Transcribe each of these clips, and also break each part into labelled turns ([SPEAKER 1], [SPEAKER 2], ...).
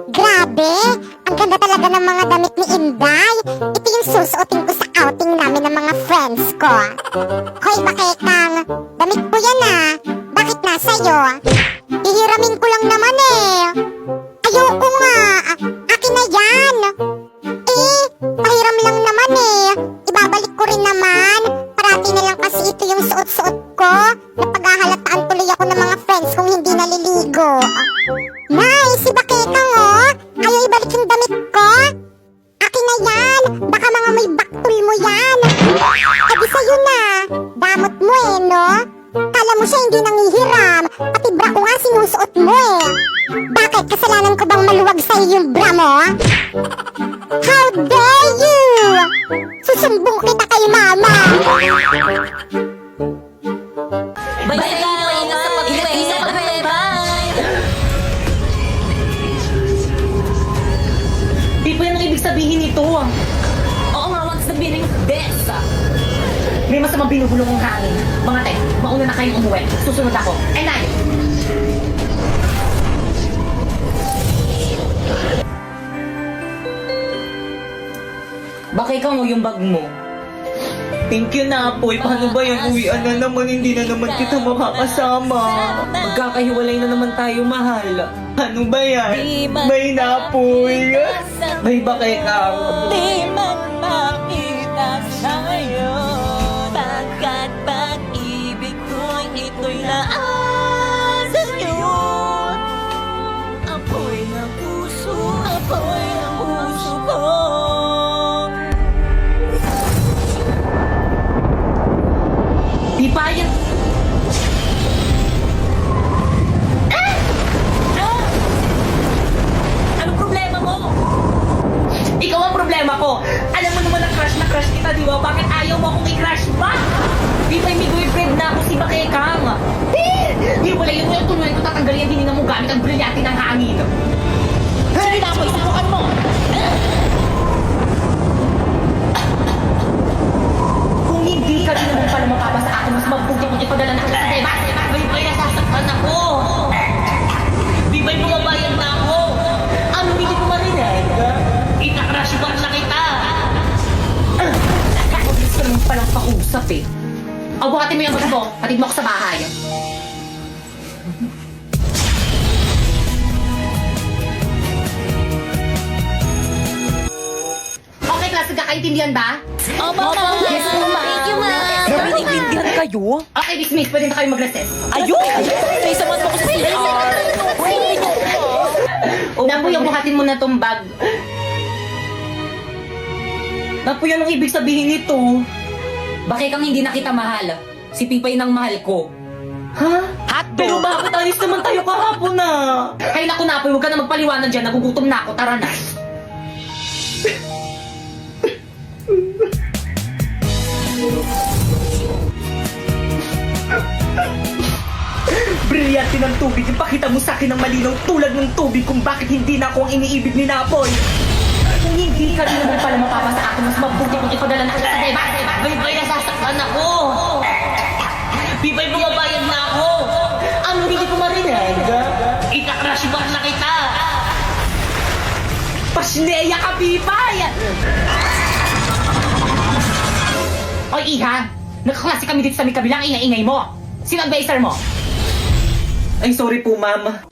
[SPEAKER 1] Grabe! Ang ganda talaga ng mga damit ni Inday. Ito yung susuotin ko sa outing namin ng mga friends ko. Hoy, Bakekang! Damit ko yan ah! Bakit nasa'yo? Hihiramin ko lang naman eh! Ayoko nga! Akin na yan! Pahiram lang naman eh! Ibabalik ko rin naman! Parati na lang kasi ito yung suot-suot ko. Napaghahalataan tuloy ako ng mga friends kung hindi naliligo. Nice! Si Bakekang oh! Ayaw ibalik yung damit ko! Akin na yan! Baka mga may baktul mo yan! Edi sa'yo na! Damot mo eh, no? Kala mo siya hindi nangihiram! Pati bra ko nga sinusuot mo eh! Bakit? Kasalanan ko bang maluwag sa'yo yung bra mo? How dare you! Susumbong kita kay mama!
[SPEAKER 2] Bye-bye! Ingat sa pag-bye!
[SPEAKER 3] Di ba yan ang ibig sabihin nito?
[SPEAKER 2] Oo nga, wag sabihin ng best.
[SPEAKER 3] May masamang binubulong ang hangin. Mga te, mauna na kayong umuwi. Susunod ako. And I... Bakit mo yung bag mo? Thank you na, Apoy. Paano ba yan? Uwian na naman. Hindi na naman kita makakasama. Magkakahiwalay na naman tayo, mahal. Ano ba yan? May na, Apoy. May bakit ka?
[SPEAKER 2] Di man makita sa'yo, pagkat pag-ibig ko'y ito'y laan sa'yo. Apoy ng puso ko.
[SPEAKER 3] Di ba yan? Anong problema mo? Ikaw ang problema ko. Alam mo naman na crush kita, di ba? Bakit ayaw mo akong i-crush ba? Di ba may boyfriend na ako si Bakekang? Di wala yun yung tuloy ko tatanggalin hindi na mo gamit ang brilyante ng hangin. Sige na, Apoy, subukan mo. Kung hindi ka din naman pala mapapa sa akin, mas mabuti kung ipadala na kita sa diba? Bay, nasasaktan ako. Di ba'y bumabayad na ako? Ano, hindi ko marinig? Ita-crush ba na kita? Gusto ka naman palang pakusap eh. Buhatin mo yung bag mo, patid mo ako sa bahay. Okay, klase, kakaintindihan ba?
[SPEAKER 2] Mama! Yes, Mama! Thank you, Ma!
[SPEAKER 4] Grabe, naiintindihan kayo?
[SPEAKER 3] Okay, dismiss. Pwede na kayo mag-recess.
[SPEAKER 4] Ayun! May saman mo ko sa CR.
[SPEAKER 3] Napoy, buhatin mo na tong bag. Napoy, anong ibig sabihin nito?
[SPEAKER 4] Bakit kang hindi na kita mahal? Si Pipay nang mahal ko.
[SPEAKER 3] Ha?
[SPEAKER 4] Hotdog!
[SPEAKER 3] Pero bakit alis naman tayo kahapon na? Ay naku, Napoy, huwag ka na magpaliwanag dyan. Nagugutom na ako. Tara na. Brilyante ng tubig, ipakita mo sa akin ng malinaw tulad ng tubig kung bakit hindi na ako ang iniibig ni Napoy. Kung hindi ka rin naman pala mapapa sa akin, mas mabuti kung ipadala na kita sa diba? Bay, nasasaktan ako. Bibay, bumabayad na ako. Ano, hindi ko marinig? Ika-crush ba na kita? Pasneya ka, Bibay! Oy, Iha! Nagkaklase kami dito sa may kabilang ingay-ingay mo. Sino advisor mo? Ay, sorry po, ma'am.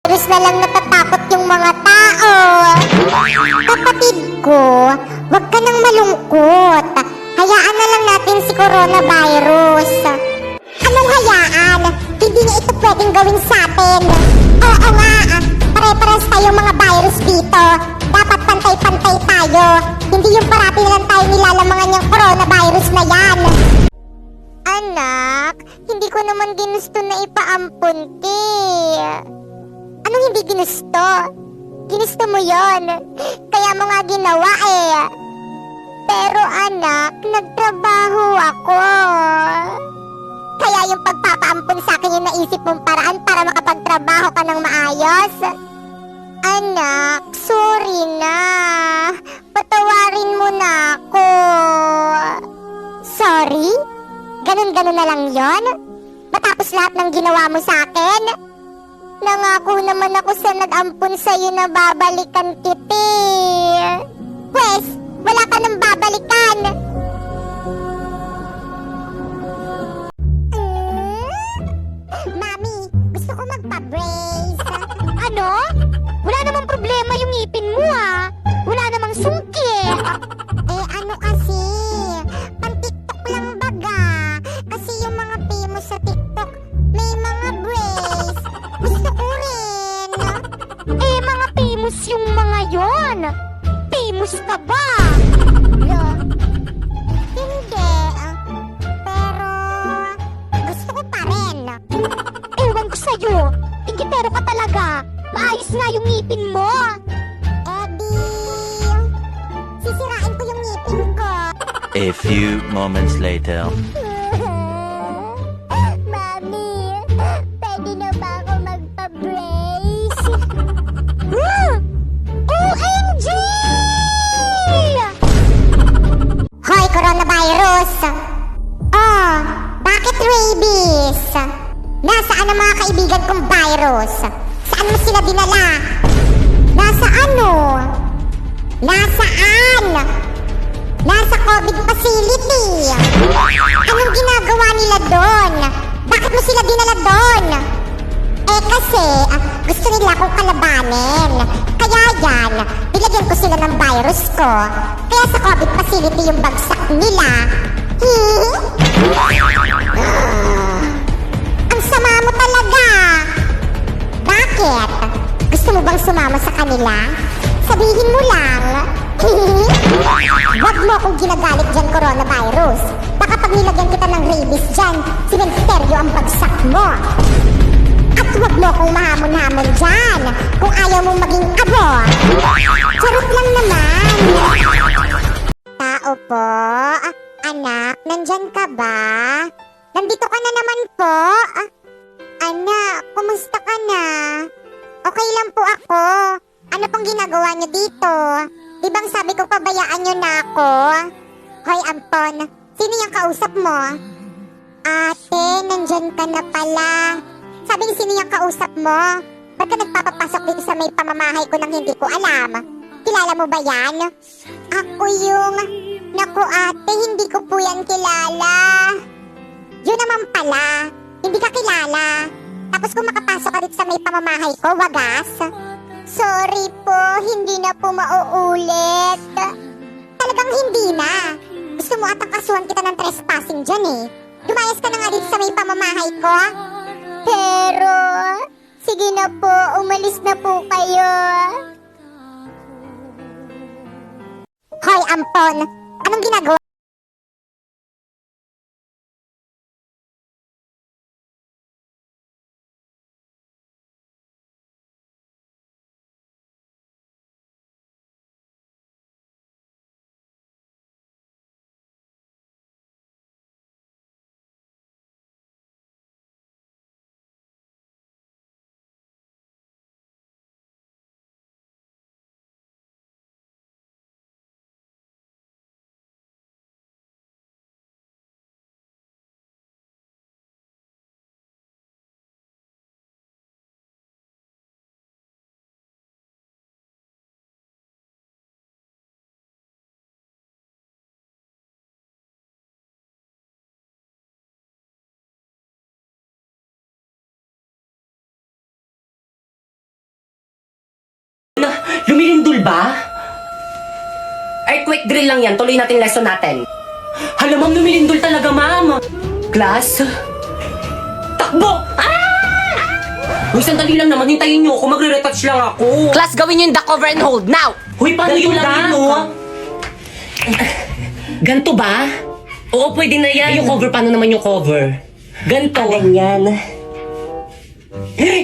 [SPEAKER 1] Virus na lang natatakot yung mga tao. Kapatid ko, wag ka nang malungkot. Hayaan na lang natin si coronavirus. Anong hayaan? Hindi niya ito pwedeng gawin sa atin. Oo nga, pare-pares tayong mga virus dito. Dapat pantay-pantay tayo. Hindi yung parati na lang tayo nilalamangan yung coronavirus na yan. Anak, hindi ko naman ginusto na ipaampun ti. Anong hindi ginusto? Ginusto mo yon. Kaya mo nga ginawa eh. Pero anak, nagtrabaho ako. Kaya yung pagpapaampun sa akin yung naisip mong paraan para makapagtrabaho ka ng maayos. Anak, sorry na. Patawarin mo na ako. Sorry? Ganun-ganun na lang yon? Matapos lahat ng ginawa mo sa akin? Nangako naman ako sa nag-ampun sa'yo na babalikan kiti. Pwes, wala ka nang babalikan. Mami, gusto ko magpa-brace. Ano? Wala namang problema yung ngipin mo ah. Wala namang sungkit. Eh ano kasi, pan-TikTok lang baga. Kasi yung mga famous sa TikTok, may mga brace. Gusto ko rin. Eh mga famous yung mga yon. Famous ka ba? Lo, hindi. Pero, gusto ko pa rin. Ewan ko sa'yo. Tingitero ka talaga. Maayos nga yung ngipin mo. Sisirain ko yung ngipin ko.
[SPEAKER 5] A few moments later.
[SPEAKER 1] Mami, pwede na ba ako magpa-brace? OMG! Hoy, coronavirus! Oh, bakit rabies? Nasaan ang mga kaibigan kong virus? Saan mo sila dinala? Nasa ano? Nasaan? Nasa COVID facility. Anong ginagawa nila doon? Bakit mo sila dinala doon? Eh kasi, gusto nila akong kalabanin. Kaya yan, nilagyan ko sila ng virus ko. Kaya sa COVID facility yung bagsak nila. Ang sama mo talaga. Bakit? Gusto mo bang sumama sa kanila? Sabihin mo lang. Wag mo akong ginagalit dyan, coronavirus. Baka pag nilagyan kita ng rabies dyan, simenteryo ang bagsak mo. At wag mo akong mahamon-hamon dyan kung ayaw mong maging abo. Charot lang naman. Tao po. Anak, nandyan ka ba? Nandito ka na naman po. Anak, kumusta ka na? Okay lang po ako. Ano pong ginagawa niyo dito? Di bang sabi ko pabayaan niyo na ako? Hoy, Ampon, sino yung kausap mo? Ate, nandyan ka na pala. Sabi ni sino yung kausap mo? Ba't ka nagpapapasok dito sa may pamamahay ko nang hindi ko alam? Kilala mo ba yan? Ako yung... Naku ate, hindi ko po yan kilala. Yun naman pala, hindi ka kilala. Tapos kung makapasok ka dito sa may pamamahay ko, wagas. Sorry po, hindi na po mauulit. Talagang hindi na. Gusto mo atang kasuhan kita ng trespassing dyan eh. Lumayas ka na nga dito sa may pamamahay ko. Pero, sige na po, umalis na po kayo. Hoy, Ampon, anong ginagawa?
[SPEAKER 6] Lumilindol ba? Earthquake drill lang yan. Tuloy natin lesson natin. Hala, ma'am, lumilindol talaga, ma'am. Class? Takbo! Uy, sandali lang naman. Hintayin niyo ako. Magre-retouch lang ako.
[SPEAKER 2] Class, gawin niyo yung duck over and hold now!
[SPEAKER 6] Huy, paano yung duck? Ganto ba? Oo, pwede na yan. Yung cover, paano naman yung cover? Ganto. Ganyan.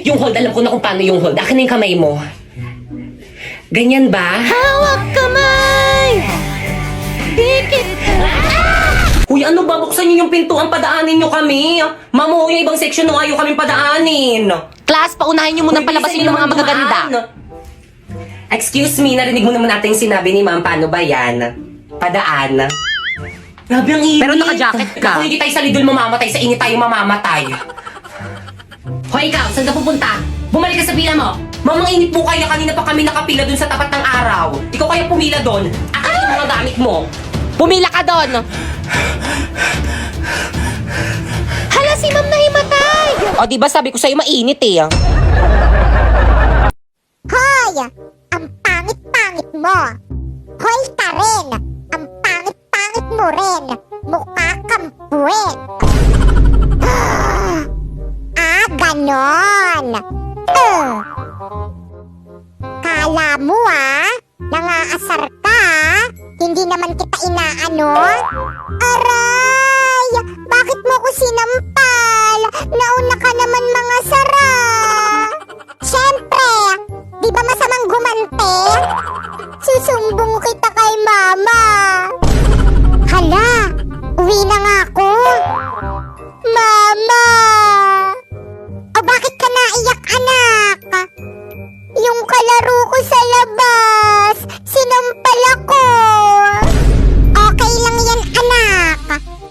[SPEAKER 6] Yung hold, alam ko na kung paano yung hold. Akin na yung kamay mo. Ganyan ba?
[SPEAKER 2] Hawak kamay! Dikit
[SPEAKER 6] Uy, ano ba? Buksan niyo yung pintuan, padaanin niyo kami. Mamo, yung ibang section nung ayaw kami padaanin.
[SPEAKER 2] Class, paunahin niyo munang palabasin yung mga magaganda.
[SPEAKER 6] Excuse me, narinig mo naman natin yung sinabi ni ma'am. Paano ba yan? Padaan. Grabe ang init.
[SPEAKER 2] Pero naka-jacket ka.
[SPEAKER 6] Kung hindi tayo sa lidol mamamatay, sa init tayo mamamatay. Hoy ikaw, saan ka pupunta? Bumalik ka sa pila mo. Mamang init po kayo, kanina pa kami nakapila dun sa tapat ng araw. Ikaw kaya pumila dun. Akin yung mga gamit mo.
[SPEAKER 2] Pumila ka doon! Hala, si ma'am nahimatay! O, di ba sabi ko sa'yo mainit eh.
[SPEAKER 1] Hoy! Ang pangit-pangit mo! Hoy ka rin! Ang pangit-pangit mo rin! Mukha kang puwet! Ganon! Kala mo nangaasar ka Hindi naman kita inaano? Aray! Bakit mo ko sinampal? Nauna ka naman mga sara! Siyempre! Di ba masamang gumante? Susumbong kita kay mama! Hala! Uwi na nga ako! Mama! O bakit ka naiyak, anak? Yung kalaro ko sa labas, sinampal ako. Okay lang yan, anak.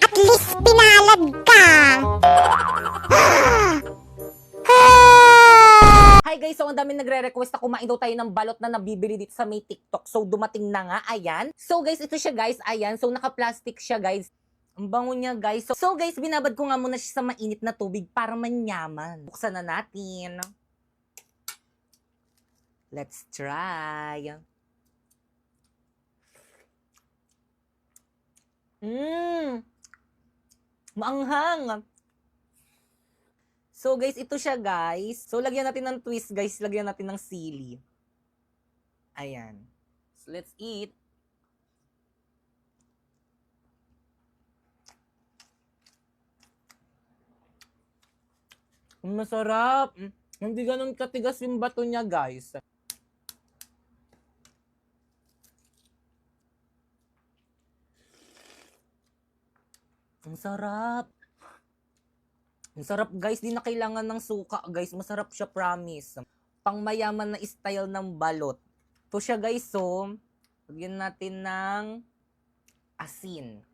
[SPEAKER 1] At least pinalad ka.
[SPEAKER 2] Hi guys, so ang dami nagre-request na kumain daw tayo ng balot na nabibili dito sa may TikTok. So dumating na nga, ayan. So guys, ito siya guys, ayan. So naka-plastic siya guys. Ang bango niya guys. So guys, binabad ko nga muna siya sa mainit na tubig para manyaman. Buksan na natin. Let's try. Maanghang. So guys, ito siya guys. So lagyan natin ng twist guys. Lagyan natin ng sili. Ayan. So let's eat. Masarap. Hindi ganun katigas yung bato niya guys. Ang sarap. Ang sarap guys, di na kailangan ng suka guys. Masarap siya, promise. Pangmayaman na style ng balot. Ito siya guys, so lagyan natin ng asin.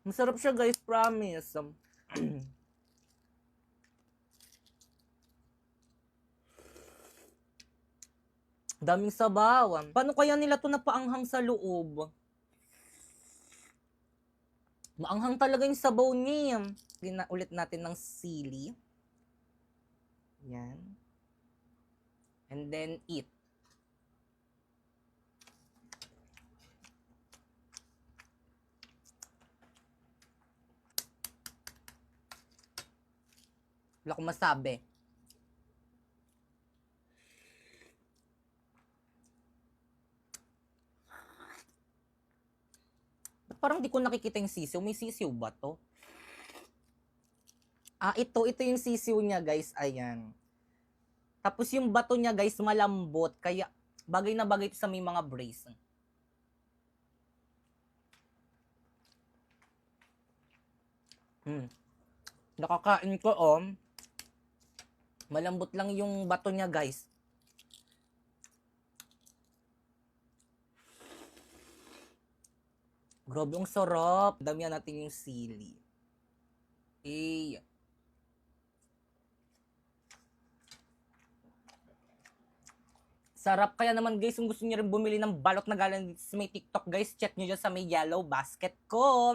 [SPEAKER 2] Masarap siya guys, promise. Daming sabaw. Paano kaya nila to napaanghang sa loob? Maanghang talaga yung sabaw niya. Lagyan na ulit natin ng sili. Yan. And then eat. Wala akong masabi. Parang di ko nakikita yung sisiw. May sisiw ba to? Ito yung sisiw niya, guys. Ayan. Tapos yung bato niya, guys, malambot. Kaya, bagay na bagay ito sa may mga brace. Nakakain ko, malambot lang yung bato niya, guys. Grabe, ang sarap. Damihan natin yung sili. Sarap. Kaya naman guys, kung gusto niyo rin bumili ng balot na galing sa may TikTok guys, check nyo dyan sa may yellow basket ko.